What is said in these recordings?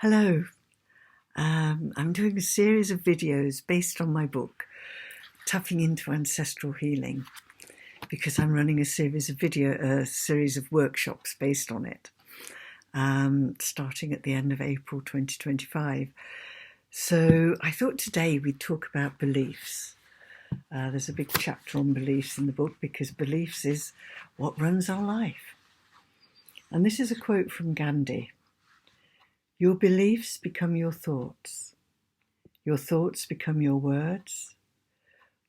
Hello, I'm doing a series of videos based on my book, Tapping into Ancestral Healing, because I'm running a series of workshops based on it, starting at the end of April 2025. So I thought today we'd talk about beliefs. There's a big chapter on beliefs in the book because beliefs is what runs our life. And this is a quote from Gandhi. Your beliefs become your thoughts become your words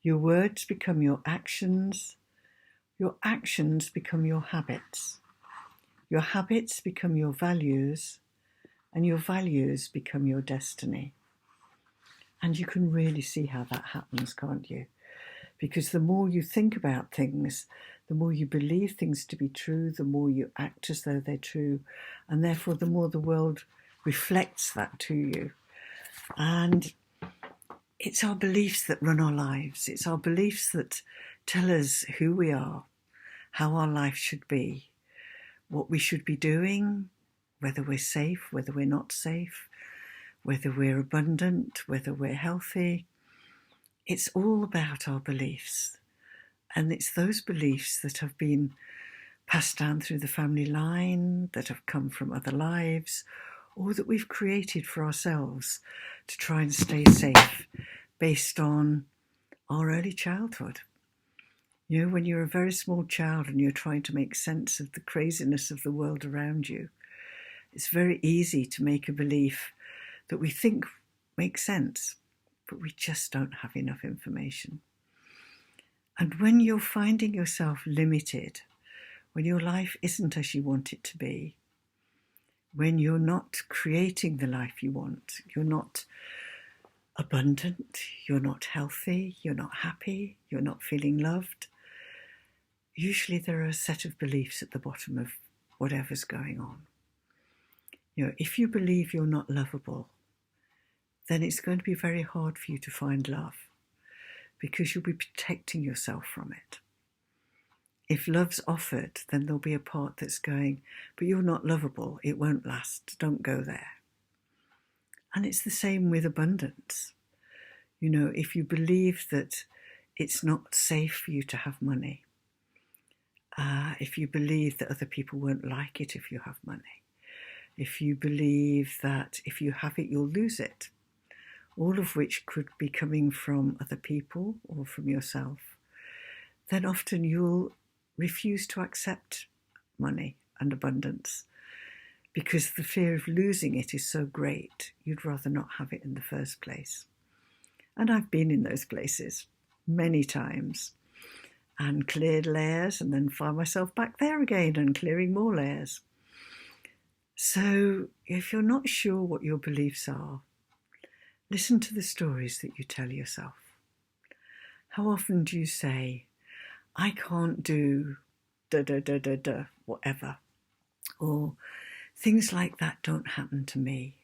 become your actions become your habits become your values, and your values become your destiny. And you can really see how that happens, can't you? Because the more you think about things, the more you believe things to be true, the more you act as though they're true, and therefore the more the world reflects that to you. And it's our beliefs that run our lives. It's our beliefs that tell us who we are, how our life should be, what we should be doing, whether we're safe, whether we're not safe, whether we're abundant, whether we're healthy. It's all about our beliefs. And it's those beliefs that have been passed down through the family line, that have come from other lives, or that we've created for ourselves to try and stay safe based on our early childhood. You know, when you're a very small child and you're trying to make sense of the craziness of the world around you, it's very easy to make a belief that we think makes sense, but we just don't have enough information. And when you're finding yourself limited, when your life isn't as you want it to be, when you're not creating the life you want, you're not abundant, you're not healthy, you're not happy, you're not feeling loved, usually there are a set of beliefs at the bottom of whatever's going on. You know, if you believe you're not lovable, then it's going to be very hard for you to find love because you'll be protecting yourself from it. If love's offered, then there'll be a part that's going, but you're not lovable, it won't last, don't go there. And it's the same with abundance. You know, if you believe that it's not safe for you to have money, if you believe that other people won't like it if you have money, if you believe that if you have it, you'll lose it, all of which could be coming from other people or from yourself, then often you'll refuse to accept money and abundance because the fear of losing it is so great, you'd rather not have it in the first place. And I've been in those places many times and cleared layers and then find myself back there again and clearing more layers. So if you're not sure what your beliefs are, listen to the stories that you tell yourself. How often do you say, I can't do whatever, or things like that don't happen to me,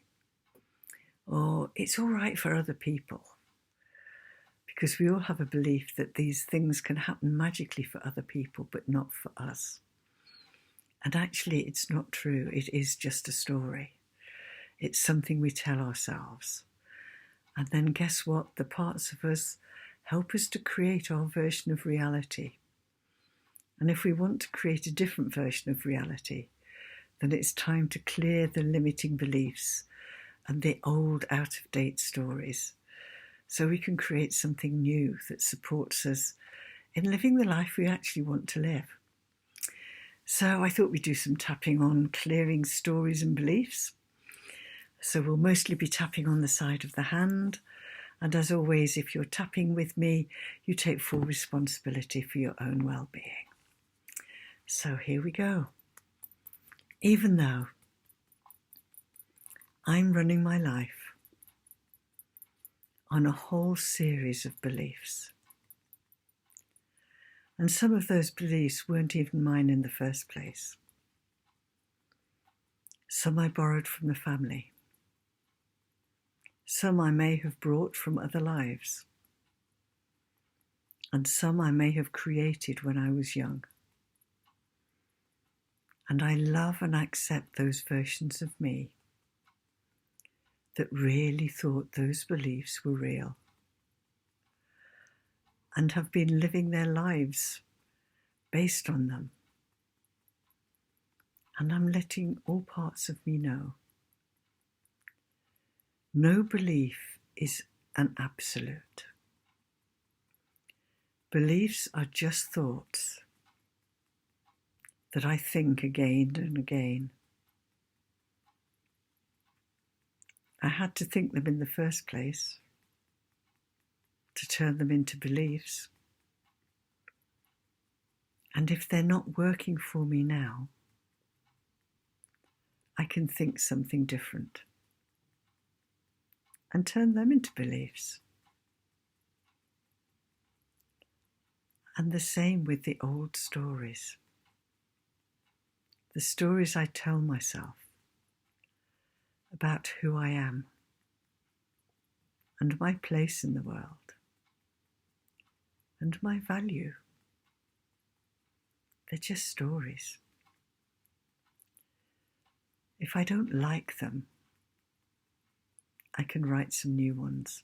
or it's all right for other people, because we all have a belief that these things can happen magically for other people, but not for us. And actually, it's not true. It is just a story. It's something we tell ourselves. And then guess what? The parts of us help us to create our version of reality. And if we want to create a different version of reality, then it's time to clear the limiting beliefs and the old out-of-date stories so we can create something new that supports us in living the life we actually want to live. So I thought we'd do some tapping on clearing stories and beliefs. So we'll mostly be tapping on the side of the hand. And as always, if you're tapping with me, you take full responsibility for your own well-being. So here we go. Even though I'm running my life on a whole series of beliefs, and some of those beliefs weren't even mine in the first place. Some I borrowed from the family. Some I may have brought from other lives. And some I may have created when I was young. And I love and accept those versions of me. that really thought those beliefs were real and have been living their lives based on them. And I'm letting all parts of me know. No belief is an absolute. Beliefs are just thoughts that I think again and again. I had to think them in the first place to turn them into beliefs. And if they're not working for me now, I can think something different and turn them into beliefs. And the same with the old stories. The stories I tell myself about who I am and my place in the world and my value. They're just stories. If I don't like them, I can write some new ones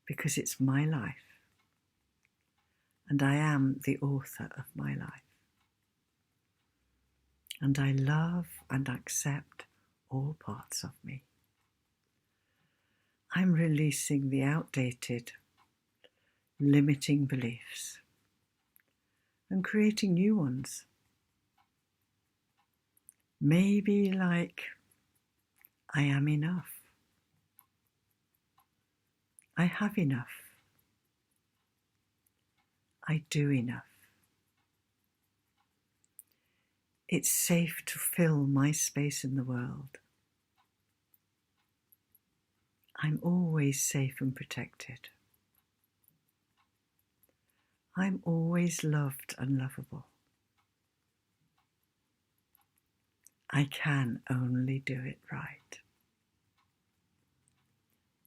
because it's my life and I am the author of my life. And I love and accept all parts of me. I'm releasing the outdated, limiting beliefs and creating new ones. Maybe like, I am enough. I have enough. I do enough. It's safe to fill my space in the world. I'm always safe and protected. I'm always loved and lovable. I can only do it right.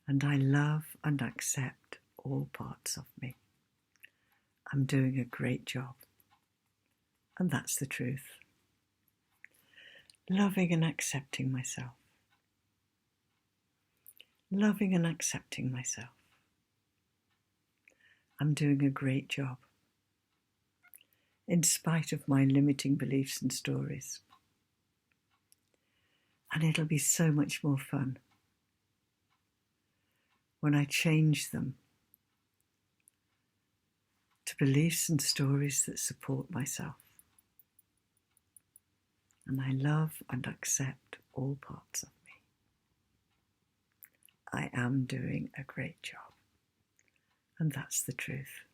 And I love and accept all parts of me. I'm doing a great job. And that's the truth. Loving and accepting myself. Loving and accepting myself. I'm doing a great job. In spite of my limiting beliefs and stories. And it'll be so much more fun when I change them to beliefs and stories that support myself. And I love and accept all parts of me. I am doing a great job. And that's the truth.